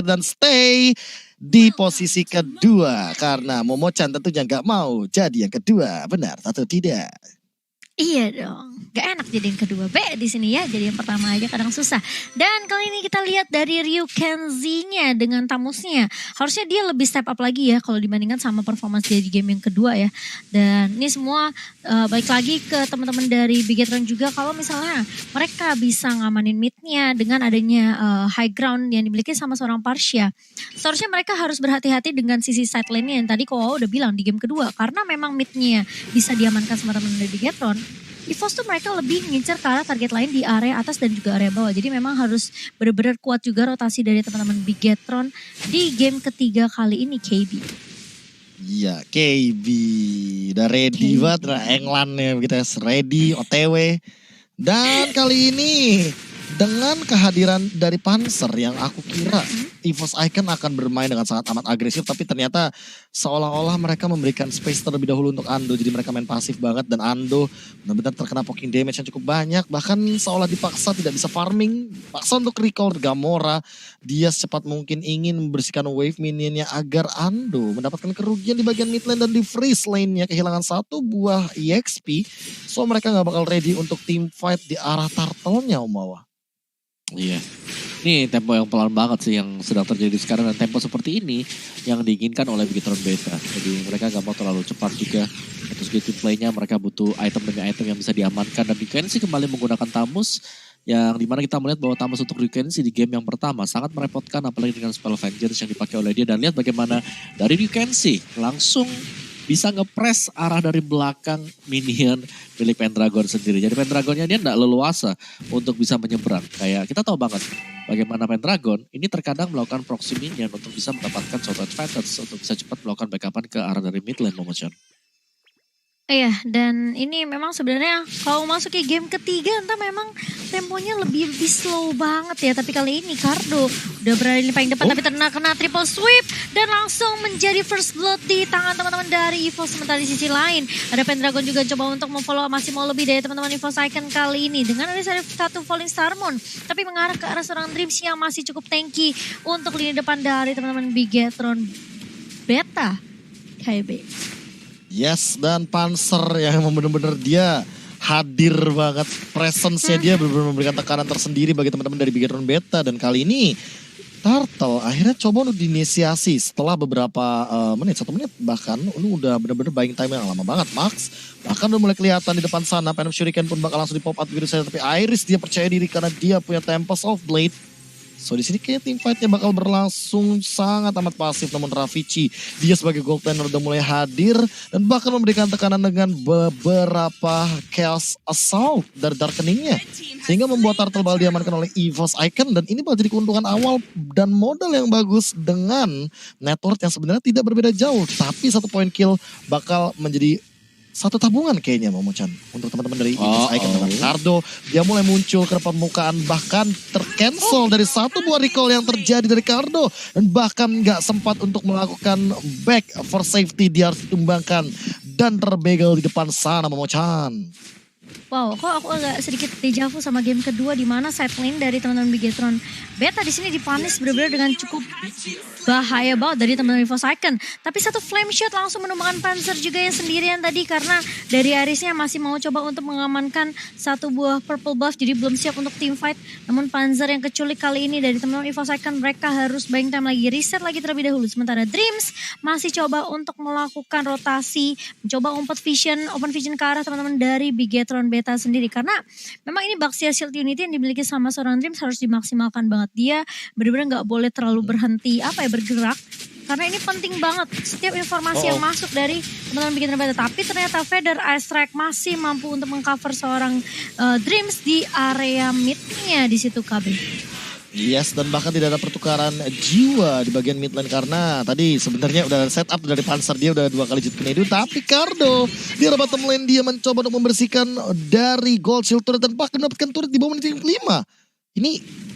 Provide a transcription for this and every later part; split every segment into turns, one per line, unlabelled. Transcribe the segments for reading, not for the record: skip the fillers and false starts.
dan stay di posisi kedua karena Momo-chan tentunya nggak mau jadi yang kedua, benar atau tidak?
Iya dong, gak enak jadi yang kedua B di sini ya, jadi yang pertama aja kadang susah. Dan kali ini kita lihat dari Ryu Kenzie-nya dengan Tamusnya, harusnya dia lebih step up lagi ya kalau dibandingkan sama performance dia di game yang kedua ya. Dan ini semua balik lagi ke teman-teman dari Bigetron juga, kalau misalnya mereka bisa ngamanin mid-nya dengan adanya high ground yang dimiliki sama seorang Parsia. Seharusnya mereka harus berhati-hati dengan sisi side lane-nya yang tadi Kowo udah bilang di game kedua, karena memang mid-nya bisa diamankan sama teman-teman dari Bigetron. EVOS tuh mereka lebih ngincer ke arah target lain di area atas dan juga area bawah. Jadi memang harus benar-benar kuat juga rotasi dari teman-teman Bigetron di game ketiga kali ini, KB.
Iya, KB udah ready banget lah England ya, begitu ya, ready OTW. Dan kali ini dengan kehadiran dari Panzer yang aku kira EVOS Icon akan bermain dengan sangat amat agresif, tapi ternyata seolah-olah mereka memberikan space terlebih dahulu untuk Ando, jadi mereka main pasif banget dan Ando benar-benar terkena poking damage yang cukup banyak, bahkan seolah dipaksa tidak bisa farming, paksa untuk recall Gamora. Dia secepat mungkin ingin membersihkan wave minionnya agar Ando mendapatkan kerugian di bagian mid lane dan di freeze lane-nya kehilangan satu buah EXP, so mereka gak bakal ready untuk team fight di arah turtle-nya Umawa.
Iya, ini tempo yang pelan banget sih yang sedang terjadi sekarang, dan tempo seperti ini yang diinginkan oleh Bigetron Beta. Jadi mereka gak mau terlalu cepat juga. Terus game play-nya mereka butuh item demi item yang bisa diamankan, dan Ryukenshi kembali menggunakan Tamus, yang dimana kita melihat bahwa Tamus untuk Ryukenshi di game yang pertama sangat merepotkan, apalagi dengan spell Vengeance yang dipakai oleh dia. Dan lihat bagaimana dari Ryukenshi langsung bisa nge-press arah dari belakang minion milik Pendragon sendiri. Jadi Pendragonnya dia tidak leluasa untuk bisa menyeberang. Kayak kita tahu banget bagaimana Pendragon ini terkadang melakukan proxy minion untuk bisa mendapatkan short advantage, untuk bisa cepat melakukan backupan ke arah dari mid lane Momo-chan.
Iya, dan ini memang sebenarnya kalau masuk ke game ketiga entah memang temponya lebih slow banget ya. Tapi kali ini Cardo udah berada di paling depan tapi kena triple sweep dan langsung menjadi first blood di tangan teman-teman dari EVOS. Sementara di sisi lain ada Pendragon juga coba untuk memfollow, masih mau lebih dari teman-teman EVOS Icon kali ini dengan ada satu Falling Star Moon, tapi mengarah ke arah seorang Dreams yang masih cukup tanky untuk lini depan dari teman-teman Bigetron Beta KB.
Yes, dan Panzer yang benar-benar dia hadir banget, presence-nya dia benar-benar memberikan tekanan tersendiri bagi teman-teman dari Bigetron Beta. Dan kali ini Turtle akhirnya coba untuk diinisiasi setelah beberapa menit, 1 menit bahkan, ini udah benar-benar buying time yang lama banget. Max bahkan udah mulai kelihatan di depan sana, Phantom Shuriken pun bakal langsung di pop out begitu saja, tapi Iris dia percaya diri karena dia punya Tempest of Blade. So di sini kayaknya team fight-nya bakal berlangsung sangat amat pasif, namun Ravici dia sebagai gold laner udah mulai hadir dan bahkan memberikan tekanan dengan beberapa chaos assault dari darkening-nya, sehingga membuat Turtle bakal diamankan oleh EVOS Icon. Dan ini bakal jadi keuntungan awal dan modal yang bagus dengan network yang sebenarnya tidak berbeda jauh, tapi 1 point kill bakal menjadi satu tabungan kayaknya Momo-chan untuk teman-teman dari EVOS Icon. Dengan Cardo dia mulai muncul ke permukaan, bahkan tercancel dari 1 buah recall yang terjadi dari Cardo, dan bahkan nggak sempat untuk melakukan back for safety, dia harus ditumbangkan dan terbegal di depan sana Momo-chan.
Wow, kok aku agak sedikit dejavu sama game kedua di mana side lane dari teman-teman Bigetron Beta di sini dipanis benar-benar dengan cukup bahaya banget dari teman-teman EVOS Icon. Tapi satu flame shot langsung menumbangkan Panzer juga yang sendirian tadi, karena dari Irisnya masih mau coba untuk mengamankan 1 buah purple buff, jadi belum siap untuk team fight. Namun Panzer yang keculik kali ini dari teman-teman EVOS Icon, mereka harus buying time lagi, reset lagi terlebih dahulu. Sementara Dreams masih coba untuk melakukan rotasi, mencoba open vision ke arah teman-teman dari Bigetron Beta sendiri, karena memang ini Baxia Shield Unity yang dimiliki sama seorang Dreams harus dimaksimalkan banget. Dia benar-benar nggak boleh terlalu berhenti bergerak, karena ini penting banget setiap informasi yang masuk dari teman-teman Bigetron Beta. Tapi ternyata Feather Ice Strike masih mampu untuk mengcover seorang Dreams di area mid-nya di situ KB.
Yes, dan bahkan tidak ada pertukaran jiwa di bagian mid lane karena tadi sebenarnya udah setup dari Panzer, dia udah 2 kali jet tornado, tapi Cardo di arah bottom lane dia mencoba untuk membersihkan dari gold shield turret dan bahkan mendapatkan turret di bawah menit 5.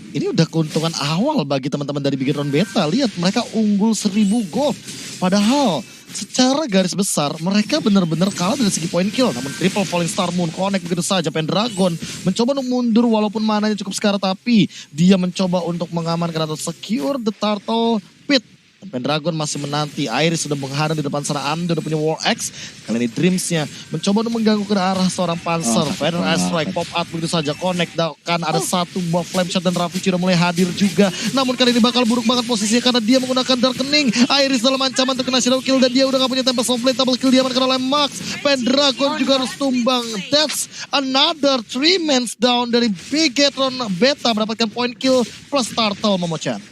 Ini udah keuntungan awal bagi teman-teman dari Bigetron Beta. Lihat mereka unggul 1000 gold. Padahal secara garis besar mereka benar-benar kalah dari segi point kill. Namun triple falling star moon connect begitu saja. Pendragon mencoba untuk mundur walaupun mananya cukup sekarat, tapi dia mencoba untuk mengamankan atau secure the turtle pit. Pendragon masih menanti. Iris sudah menghadang di depan sana. Ando udah punya War X. Kali ini Dreams-nya mencoba untuk mengganggu ke arah seorang Panzer. Feather Ice Strike pop out begitu saja. Connect kan ada satu buah flame shot dan Rafi sudah mulai hadir juga. Namun kali ini bakal buruk banget posisinya karena dia menggunakan Darkening. Iris dalam ancaman terkena shadow kill dan dia udah gak punya Tempest of Blade. Double kill diamankan oleh Max. Pendragon juga harus tumbang. That's another 3 men down dari Bigetron Beta mendapatkan point kill plus turtle Momochan.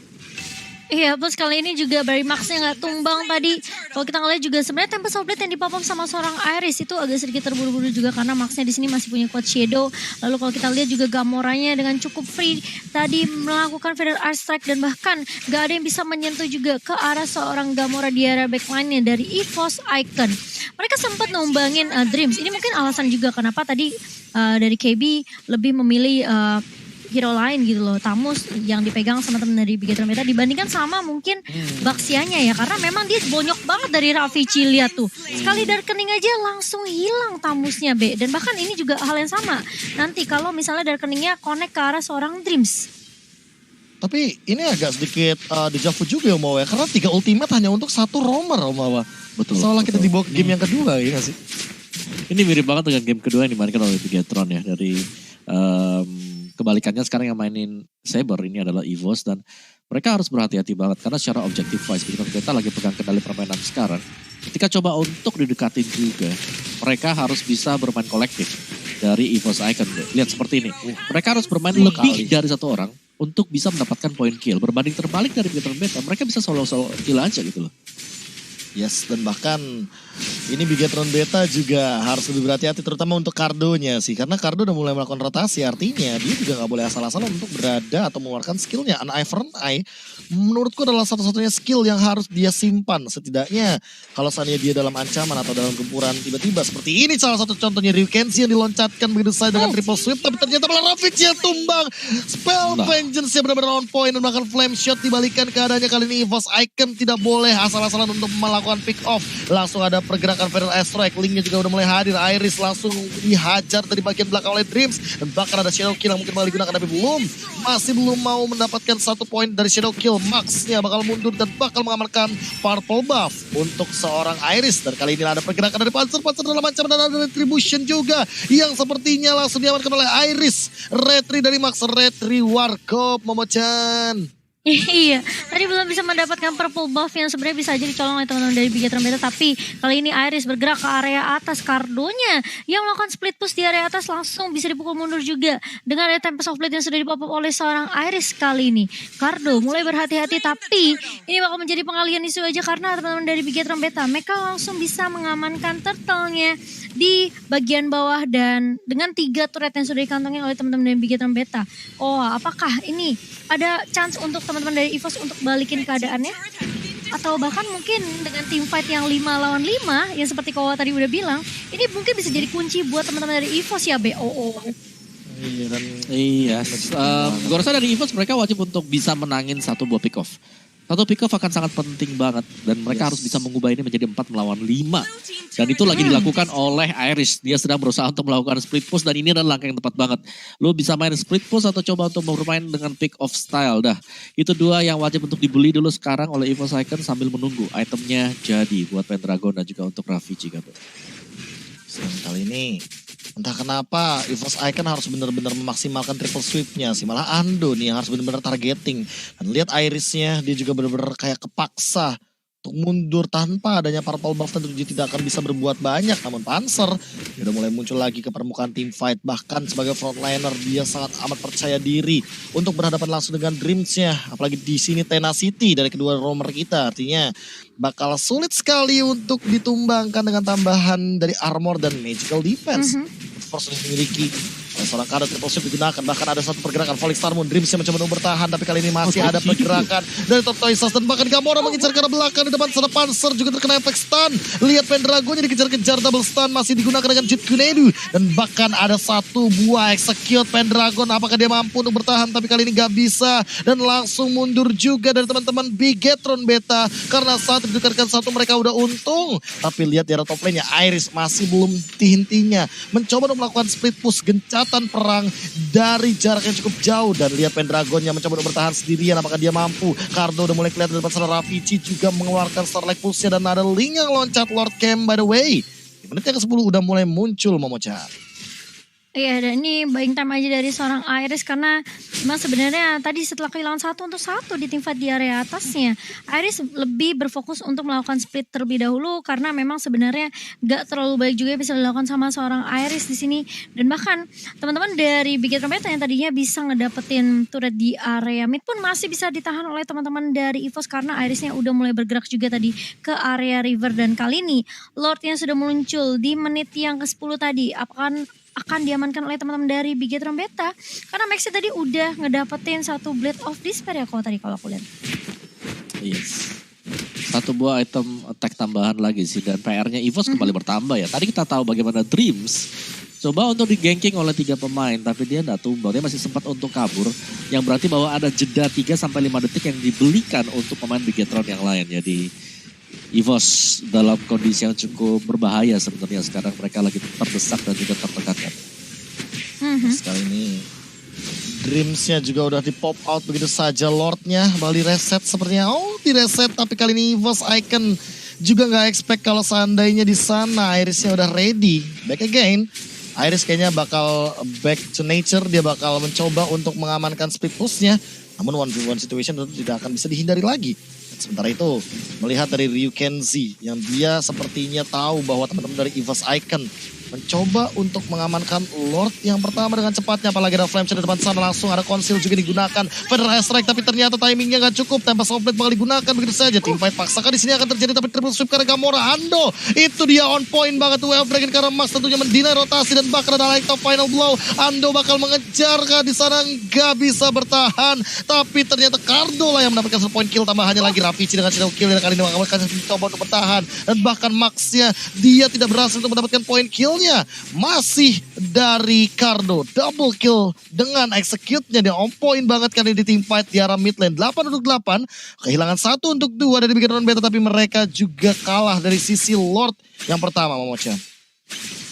Iya, plus kali ini juga Barry Max-nya nggak tumbang tadi. Kalau kita ngeliat juga sebenarnya Tempest of Blade yang dipop up sama seorang Iris itu agak sedikit terburu-buru juga karena Max-nya di sini masih punya quad shadow. Lalu kalau kita lihat juga Gamoranya dengan cukup free tadi melakukan Feather Ice Strike dan bahkan nggak ada yang bisa menyentuh juga ke arah seorang Gamora di area backline-nya dari EVOS Icon. Mereka sempat numbangin Dreams. Ini mungkin alasan juga kenapa tadi dari KB lebih memilih hero lain gitu loh, Tamus yang dipegang sama temen dari Bigetron Beta dibandingkan sama mungkin Baxianya ya, karena memang dia bonyok banget dari Raffi Cilia tuh. Sekali Darkening aja langsung hilang Tamusnya dan bahkan ini juga hal yang sama nanti kalau misalnya Darkeningnya connect ke arah seorang Dreams.
Tapi ini agak sedikit dejavu juga ya Om ya, karena 3 ultimate hanya untuk 1 roamer Om Awa.
Betul.
Seolah kita dibawa ke game yang kedua ya gak sih?
Ini mirip banget dengan game kedua yang dimainkan oleh Bigetron ya. Dari kebalikannya sekarang yang mainin Saber ini adalah EVOS dan mereka harus berhati-hati banget karena secara objektif wise Bigetron Beta lagi pegang kendali permainan sekarang. Ketika coba untuk didekatin juga, mereka harus bisa bermain kolektif dari EVOS Icon. Lihat seperti ini, mereka harus bermain lebih dari 1 orang untuk bisa mendapatkan point kill. Berbanding terbalik dari Bigetron Beta, mereka bisa solo-solo kill aja gitu loh.
Yes, dan bahkan ini Bigetron Beta juga harus lebih berhati-hati terutama untuk Cardo-nya sih. Karena Cardo udah mulai melakukan rotasi, artinya dia juga gak boleh asal-asalan untuk berada atau mengeluarkan skillnya. An Eye for an Eye menurutku adalah satu-satunya skill yang harus dia simpan. Setidaknya kalau seandainya dia dalam ancaman atau dalam gempuran tiba-tiba seperti ini salah satu contohnya Ryukenshi yang diloncatkan begitu saja dengan triple sweep. Tapi ternyata malah Ravage yang tumbang. Spell Vengeance yang benar-benar on point dan bahkan flame shot dibalikan keadaannya. Kali ini EVOS Icon tidak boleh asal-asalan untuk melakukan pick off. Langsung ada pergerakan Feral Strike. Linknya juga udah mulai hadir. Iris langsung dihajar dari bagian belakang oleh Dreams. Dan bahkan ada Shadow Kill yang mungkin malah digunakan tapi masih belum mau mendapatkan 1 poin dari Shadow Kill. Max-nya bakal mundur dan bakal mengamankan purple buff untuk seorang Iris. Dan kali ini ada pergerakan dari Panzer dalam ancaman dan ada retribution juga yang sepertinya langsung diamankan oleh Iris. Retri dari Max, Retri Warkop Momochan.
Iya, tadi belum bisa mendapatkan purple buff yang sebenarnya bisa aja dicolong oleh teman-teman dari Bigetron Beta. Tapi kali ini Iris bergerak ke area atas. Cardonya yang melakukan split push di area atas langsung bisa dipukul mundur juga. Dengan ada Tempest of Blade yang sudah dipop up oleh seorang Iris kali ini. Cardo mulai berhati-hati tapi ini bakal menjadi pengalian isu aja karena teman-teman dari Bigetron Beta. Mereka langsung bisa mengamankan turtle-nya di bagian bawah dan dengan 3 turret yang sudah dikantongin oleh teman-teman dari Bigetron Beta. Oh, apakah ini ada chance untuk teman-teman dari EVOS untuk balikin keadaannya? Atau bahkan mungkin dengan team fight yang 5 lawan 5 yang seperti Kowa tadi udah bilang, ini mungkin bisa jadi kunci buat teman-teman dari EVOS ya BOO.
Iya, gue rasa dari EVOS mereka wajib untuk bisa menangin 1 buah pick off. 1 pick off akan sangat penting banget dan mereka harus bisa mengubah ini menjadi 4 melawan 5. Dan itu lagi dilakukan oleh Iris. Dia sedang berusaha untuk melakukan split push dan ini adalah langkah yang tepat banget. Lo bisa main split push atau coba untuk bermain dengan pick off style. Dah, itu 2 yang wajib untuk dibeli dulu sekarang oleh EVOS Icon sambil menunggu itemnya jadi buat Pendragon dan juga untuk Ravage Gabo.
Kali ini entah kenapa EVOS Icon harus benar-benar memaksimalkan triple sweep-nya sih. Malah Ando nih yang harus benar-benar targeting. Dan lihat Iris-nya, dia juga benar-benar kayak kepaksa untuk mundur tanpa adanya purple buff. Tentu dia tidak akan bisa berbuat banyak. Namun Panzer dia udah mulai muncul lagi ke permukaan team fight. Bahkan sebagai frontliner dia sangat amat percaya diri untuk berhadapan langsung dengan Dreams-nya. Apalagi di sini Tenacity dari kedua roamer kita. Artinya bakal sulit sekali untuk ditumbangkan dengan tambahan dari armor dan magical defense. Force memiliki Seorang kader triple sweep digunakan, bahkan ada satu pergerakan Falling Star Moon, Dreams yang mencoba bertahan, tapi kali ini masih ada pergerakan dari Tortoises dan bahkan Gamora mengincar ke arah belakang di depan sana Panzer juga terkena efek stun. Lihat Pendragonnya dikejar-kejar, double stun masih digunakan dengan Jit Kunedu dan bahkan ada satu buah execute Pendragon. Apakah dia mampu untuk bertahan? Tapi kali ini gak bisa dan langsung mundur juga dari teman-teman Bigetron Beta karena saat didekatkan satu mereka udah untung. Tapi lihat di arah top lane-nya Iris masih belum henti-hentinya mencoba untuk melakukan split push gencatan perang dari jarak yang cukup jauh dan lihat Pendragonnya mencoba untuk bertahan sendirian. Apakah dia mampu? Cardo udah mulai kelihatan di depan sana. Ravici juga mengeluarkan Starlight Pulse-nya dan ada Ling yang loncat Lord Camp by the way. Di menit yang ke-10 udah mulai muncul Momochan.
Iya, dan ini buying time aja dari seorang Iris karena memang sebenarnya tadi setelah kehilangan 1-1 di tim fight di area atasnya, Iris lebih berfokus untuk melakukan split terlebih dahulu karena memang sebenarnya gak terlalu baik juga bisa dilakukan sama seorang Iris di sini. Dan bahkan teman-teman dari Bigetron Beta yang tadinya bisa ngedapetin turret di area mid pun masih bisa ditahan oleh teman-teman dari EVOS karena Irisnya udah mulai bergerak juga tadi ke area river. Dan kali ini Lord yang sudah muncul di menit yang ke-10 tadi akan diamankan oleh teman-teman dari Bigetron Beta karena Maxi tadi udah ngedapetin satu Blade of Despair ya kalau aku lihat.
Yes. Satu buah item attack tambahan lagi sih dan PR-nya EVOS kembali bertambah ya. Tadi kita tahu bagaimana Dreams coba untuk di-ganking oleh 3 pemain tapi dia nggak tumbang. Dia masih sempat untuk kabur yang berarti bahwa ada jeda 3-5 detik yang dibelikan untuk pemain Bigetron yang lain. Jadi EVOS dalam kondisi yang cukup berbahaya sebenarnya sekarang. Mereka lagi terdesak dan juga tertekan.
Sekali ini Dreams-nya juga udah di pop out begitu saja. Lord-nya Bali reset sepertinya. Oh di reset tapi kali ini EVOS Icon juga gak expect kalau seandainya di sana Iris-nya udah ready. Back again. Iris kayaknya bakal back to nature. Dia bakal mencoba untuk mengamankan split push-nya. Namun 1v1 situation tentu tidak akan bisa dihindari lagi. Sementara itu, melihat dari Ryu Kenzie yang dia sepertinya tahu bahwa teman-teman dari EVOS Icon mencoba untuk mengamankan Lord yang pertama dengan cepatnya. Apalagi ada Flame Shot di depan sana, langsung ada Conceal juga digunakan. Federal Strike tapi ternyata timingnya gak cukup. Tempest of Blade bakal digunakan begitu saja. Team fight paksakan di sini akan terjadi tapi triple sweep karena Gamora. Ando itu dia on point banget. Wave Dragon karena Max tentunya mendinai rotasi dan bahkan ada Light of Final Blow. Ando bakal mengejar di sana gak bisa bertahan. Tapi ternyata Cardo lah yang mendapatkan 1 point kill tambahannya lagi. Ravici dengan shadow kill dan kali ini akan mencoba untuk bertahan. Dan bahkan Maxnya dia tidak berhasil untuk mendapatkan point kill. Masih dari Cardo, double kill dengan execute-nya. Dia on point banget kali di team fight di arah mid lane. 8 untuk 8, kehilangan 1 untuk 2 dari Bigetron Beta. Tapi mereka juga kalah dari sisi Lord yang pertama Momochan.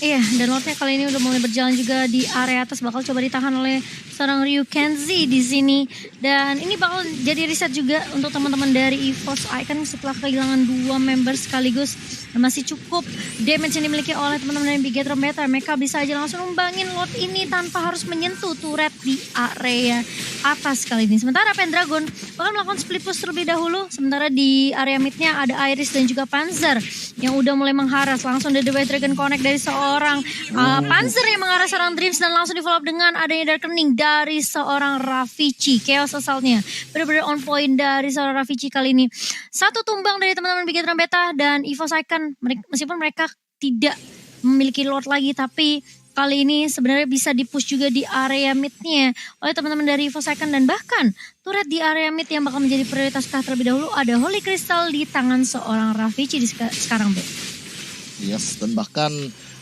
Iya, dan Lordnya kali ini udah mulai berjalan juga di area atas, bakal coba ditahan oleh seorang Ryu Kenzie di sini. Dan ini bakal jadi riset juga untuk teman-teman dari EVOS Icon setelah kehilangan 2 member sekaligus. Dan masih cukup damage yang dimiliki oleh teman-teman dari Bigetron Beta. Mereka bisa aja langsung numbangin Lord ini tanpa harus menyentuh turret di area atas kali ini. Sementara Pendragon bakal melakukan split push terlebih dahulu. Sementara di area midnya ada Iris dan juga Panzer yang udah mulai mengharas. Langsung ada The White Dragon Connect dari seorang Panzer yang mengarah seorang Dreams dan langsung di follow up dengan adanya Dark Kening dari seorang Ravici. Chaos Assault-nya benar-benar on point dari seorang Ravici kali ini. Satu tumbang dari teman-teman Bigetron Beta dan EVOS Icon. Meskipun mereka tidak memiliki Lord lagi, tapi kali ini sebenarnya bisa dipush juga di area midnya oleh teman-teman dari EVOS Icon. Dan bahkan turret di area mid yang bakal menjadi prioritas terlebih dahulu ada Holy Crystal di tangan seorang Ravici di sekarang, Bro.
Yes, dan bahkan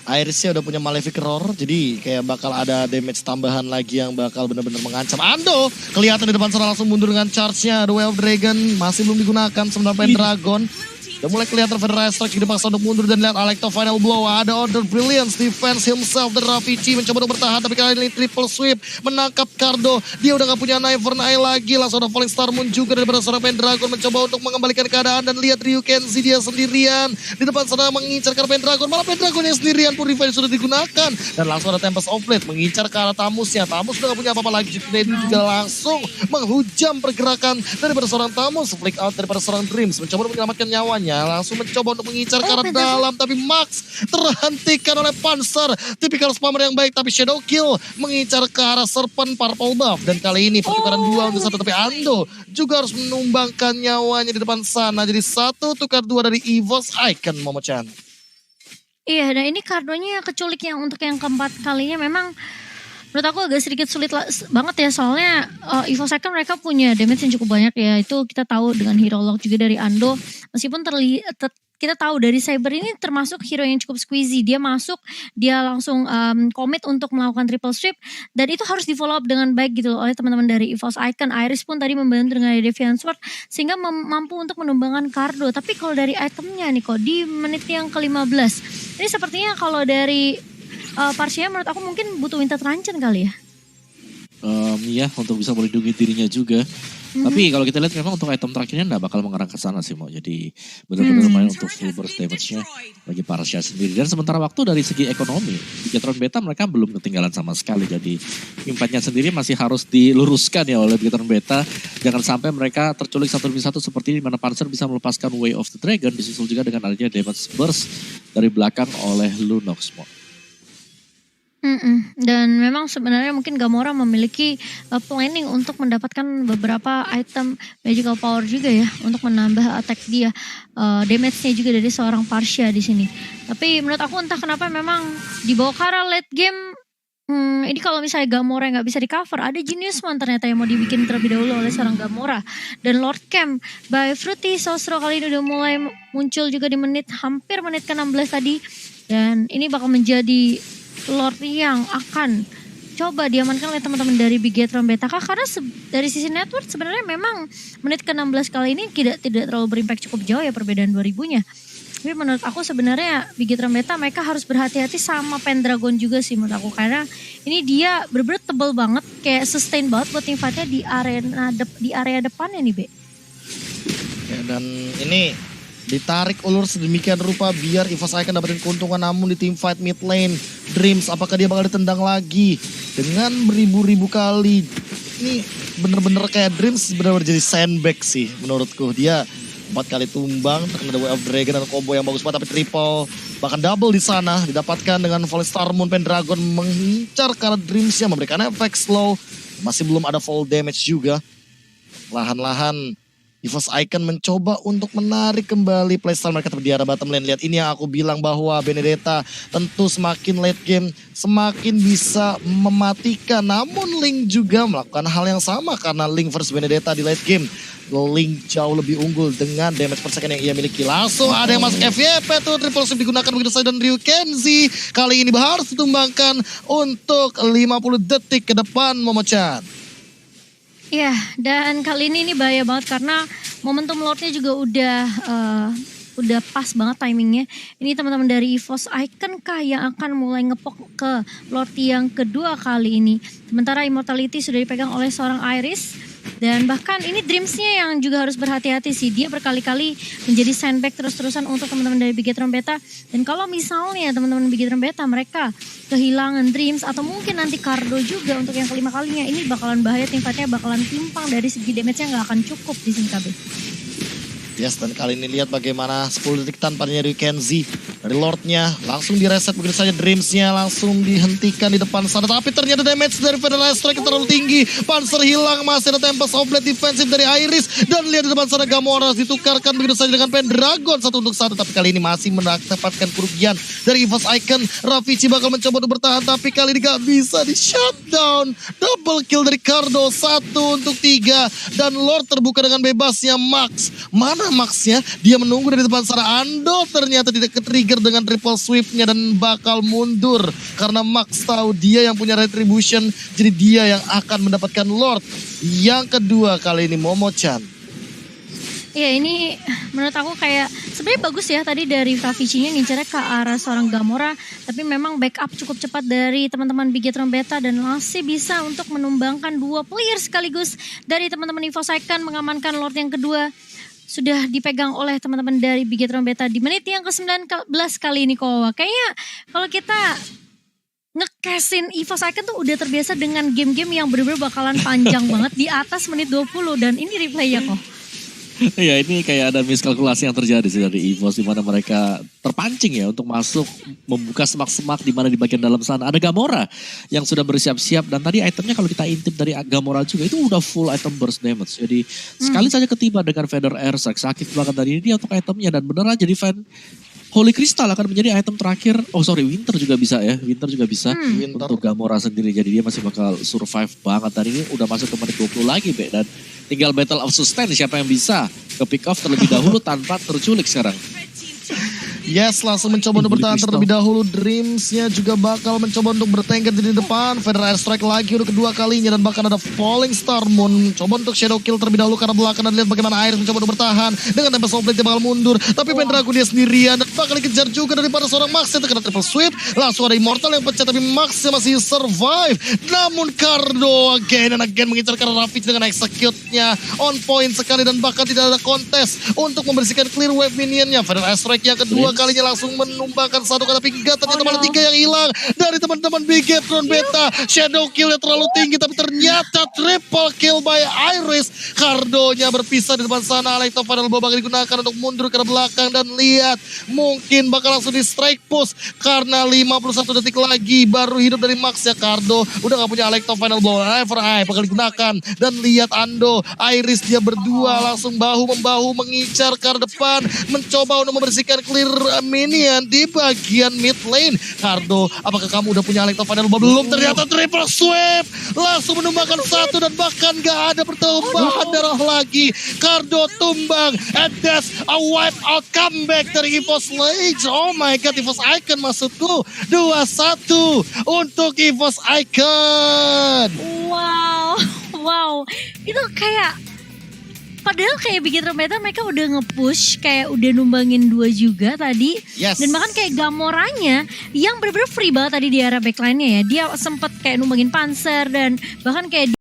Irisnya udah punya Malefic Roar, jadi kayak bakal ada damage tambahan lagi yang bakal benar-benar mengancam. Ando kelihatan di depan sana langsung mundur dengan charge-nya. The Wave Dragon masih belum digunakan, sementara Pendragon udah mulai kelihatan Federal Strike dipaksa untuk mundur dan lihat Alecto Final Blow. Ada Order Brilliance, defense himself dan Ravici mencoba untuk bertahan tapi kali ini triple sweep menangkap Cardo. Dia udah gak punya Knife for Eye lagi, langsung ada Falling Star Moon juga daripada seorang Pendragon mencoba untuk mengembalikan keadaan. Dan lihat Ryu Kenzie dia sendirian di depan sana mengincar ke Pendragon, malah Pendragon yang sendirian pun revive sudah digunakan. Dan langsung ada Tempest of Blade mengincar ke arah Tamusnya. Tamus udah gak punya apa-apa lagi, Jude juga langsung menghujam pergerakan daripada seorang Tamus. Flick out daripada seorang Dreams mencoba untuk menyelamatkan nyawanya, langsung mencoba untuk mengincar ke arah dalam tapi Max terhentikan oleh Panzer. Tipikal spammer yang baik tapi shadow kill mengincar ke arah Serpent Purple Buff. Dan kali ini pertukaran 2 untuk 1 tapi Ando juga harus menumbangkan nyawanya di depan sana. Jadi 1 tukar 2 dari EVOS Icon, Momochan.
Iya, dan ini Cardonya keculik yang untuk yang keempat kalinya memang menurut aku agak sedikit sulit banget ya soalnya Evo Second mereka punya damage yang cukup banyak ya. Itu kita tahu dengan hero lock juga dari Ando. Meskipun kita tahu dari Cyber ini termasuk hero yang cukup squeezy. Dia masuk, dia langsung commit untuk melakukan triple sweep. Dan itu harus di follow up dengan baik gitu loh oleh teman-teman dari EVOS Icon. Iris pun tadi membantu dengan Deviant Sword sehingga mampu untuk menumbangkan Cardo. Tapi kalau dari itemnya nih kok di menit yang ke-15. Ini sepertinya kalau dari Parsia menurut aku mungkin butuh Winter Truncheon kali ya.
Iya, untuk bisa melindungi dirinya juga. Tapi kalau kita lihat memang untuk item terakhirnya nggak bakal mengarah ke sana sih, mau. Jadi benar-benar main untuk full burst damage-nya bagi Parsia sendiri. Dan sementara waktu dari segi ekonomi, Bigetron Beta mereka belum ketinggalan sama sekali. Jadi impactnya sendiri masih harus diluruskan ya oleh Bigetron Beta. Jangan sampai mereka terculik satu demi satu seperti di mana Panzer bisa melepaskan Way of the Dragon. Disusul juga dengan adanya damage burst dari belakang oleh Lunox.
Dan memang sebenarnya mungkin Gamora memiliki planning untuk mendapatkan beberapa item magical power juga ya untuk menambah attack dia, damage-nya juga dari seorang Parsia di sini. Tapi menurut aku entah kenapa memang di bawah Kara late game ini kalau misalnya Gamora nggak bisa di cover, ada Genius Man ternyata yang mau dibikin terlebih dahulu oleh seorang Gamora. Dan Lord Camp by Fruity Sosro kali ini udah mulai muncul juga di hampir menit ke-16 tadi. Dan ini bakal menjadi Lord yang akan coba diamankan oleh teman-teman dari Bigetron Beta. Karena dari sisi network sebenarnya memang menit ke-16 kali ini tidak terlalu berimpact cukup jauh ya perbedaan 2000-nya. Tapi menurut aku sebenarnya Bigetron Beta mereka harus berhati-hati sama Pendragon juga sih menurut aku. Karena ini dia bener-bener tebel banget, kayak sustain banget buat tim fight-nya di area depannya nih, Be.
Ya, dan ini ditarik ulur sedemikian rupa biar EVOS Icon dapetin keuntungan, namun di team fight mid lane Dreams apakah dia bakal ditendang lagi dengan beribu-ribu kali. Ini bener-bener kayak Dreams bener-bener jadi sandbag sih menurutku. Dia 4 kali tumbang, terkena Way of Dragon dan combo yang bagus banget, tapi triple bahkan double di sana didapatkan dengan Volley Star Moon. Pendragon mengincar karena Dreamsnya memberikan efek slow, masih belum ada fall damage juga. Lahan-lahan EVOS Icon mencoba untuk menarik kembali playstyle mereka di arah bottom lane. Lihat ini yang aku bilang bahwa Benedetta tentu semakin late game semakin bisa mematikan. Namun Link juga melakukan hal yang sama karena Link versus Benedetta di late game. Link jauh lebih unggul dengan damage per second yang ia miliki. Langsung ada yang masuk FYP tuh, triple sweep digunakan begitu saja dan Ryu Kenzie kali ini harus ditumbangkan untuk 50 detik ke depan, Momochan.
Ya, dan kali ini bahaya banget karena momentum Lordnya juga udah pas banget timingnya. Ini teman-teman dari EVOS Icon kah yang akan mulai ngepok ke Lord yang kedua kali ini. Sementara Immortality sudah dipegang oleh seorang Iris. Dan bahkan ini Dreams-nya yang juga harus berhati-hati sih. Dia berkali-kali menjadi sandbag terus-terusan untuk teman-teman dari Bigetron Beta. Dan kalau misalnya teman-teman Bigetron Beta mereka kehilangan Dreams atau mungkin nanti Cardo juga untuk yang kelima kalinya, ini bakalan bahaya, tim fight-nya bakalan timpang dari segi damage-nya nggak akan cukup di sini KB.
Yes, dan kali ini lihat bagaimana 10 detik tanpa Ryu Kenzie dari Lordnya. Langsung direset begitu saja, Dreams-nya langsung dihentikan di depan sana. Tapi ternyata damage dari Federal Strike terlalu tinggi. Panzer hilang, masih ada Tempest of Blade defensif dari Iris. Dan lihat di depan sana Gamora ditukarkan begitu saja dengan Pendragon 1 untuk 1. Tapi kali ini masih mendapatkan kerugian dari EVOS Icon. Rafici bakal mencoba untuk bertahan, tapi kali ini gak bisa di shutdown. Double kill dari Cardo, 1 untuk 3. Dan Lord terbuka dengan bebasnya Max. Mana Max-nya? Dia menunggu dari depan sana. Ando ternyata tidak ke-trigger dengan triple sweep-nya dan bakal mundur. Karena Max tahu dia yang punya retribution. Jadi dia yang akan mendapatkan Lord yang kedua kali ini, Momochan.
Ya ini menurut aku kayak sebenarnya bagus ya tadi dari Rafici-nya ngincernya ke arah seorang Gamora. Tapi memang backup cukup cepat dari teman-teman Bigetron Beta dan masih bisa untuk menumbangkan 2 player sekaligus dari teman-teman EVOS Icon mengamankan Lord yang kedua. Sudah dipegang oleh teman-teman dari Bigetron Beta di menit yang ke-19 kali ini kok. Kayaknya kalau kita nge-cashin EVOS Icon tuh udah terbiasa dengan game-game yang bener-bener bakalan panjang banget di atas menit 20 dan ini replaynya kok.
Ya ini kayak ada miskalkulasi yang terjadi sih dari EVOS, di mana mereka terpancing ya untuk masuk membuka semak-semak di mana di bagian dalam sana ada Gamora yang sudah bersiap-siap, dan tadi itemnya kalau kita intip dari Gamora juga itu udah full item burst damage. Jadi sekali saja ketiba dengan Feather Air sakit banget dari dia untuk itemnya, dan beneran jadi fan Holy Crystal akan menjadi item terakhir. Oh sorry, Winter juga bisa ya. Winter juga bisa
Winter.
untuk Gamora sendiri. Jadi dia masih bakal survive banget. Dan ini udah masuk ke menit 20 lagi, Be. Dan tinggal Battle of Sustain siapa yang bisa ke pick off terlebih dahulu tanpa terculik sekarang.
Yes, langsung mencoba untuk bertahan terlebih dahulu. Dreams-nya juga bakal mencoba untuk bertengger di depan. Federal Strike lagi untuk kedua kalinya. Dan bahkan ada Falling Star Moon. Coba untuk Shadow Kill terlebih dahulu karena belakang. Dan lihat bagaimana Iris mencoba untuk bertahan. Dengan Tempest of Blade dia bakal mundur. Tapi Pendragon dia sendirian. Dan bakal dikejar juga daripada seorang Max yang terkena triple sweep. Langsung ada Immortal yang pecah. Tapi Max masih survive. Namun Cardo again and again mengincar karena Ravage dengan execute-nya. On point sekali. Dan bahkan tidak ada kontes untuk membersihkan clear wave minion-nya. Federal Strike yang kedua kalinya langsung menumbangkan satu kata pinggat. Ternyata malah 3 yang hilang dari teman-teman Bigetron Beta. Shadow kill yang terlalu tinggi tapi ternyata triple kill by Iris. Cardonya berpisah di depan sana. Electro Final Bow bakal digunakan untuk mundur ke belakang dan lihat mungkin bakal langsung di strike push karena 51 detik lagi baru hidup dari Max ya. Cardo udah gak punya Electro Final Bow. Never Eye bakal digunakan dan lihat Ando Iris dia berdua langsung bahu-membahu mengincar ke depan mencoba untuk membersihkan clear minion di bagian mid lane. Cardo, apakah kamu udah punya Electro Final Bow? Belum, ternyata triple sweep. Langsung menumbangkan satu dan bahkan gak ada pertambahan darah lagi. Cardo tumbang. And that's a wipe out comeback dari EVOS Rage. Oh my god, EVOS Icon maksudku. 2-1 untuk EVOS Icon.
Wow, wow. Itu kayak padahal kayak Bigetron Beta mereka udah nge-push, kayak udah numbangin 2 juga tadi.
Yes.
Dan bahkan kayak Gamoranya yang bener-bener free banget tadi di area backline-nya ya. Dia sempet kayak numbangin Panzer dan bahkan kayak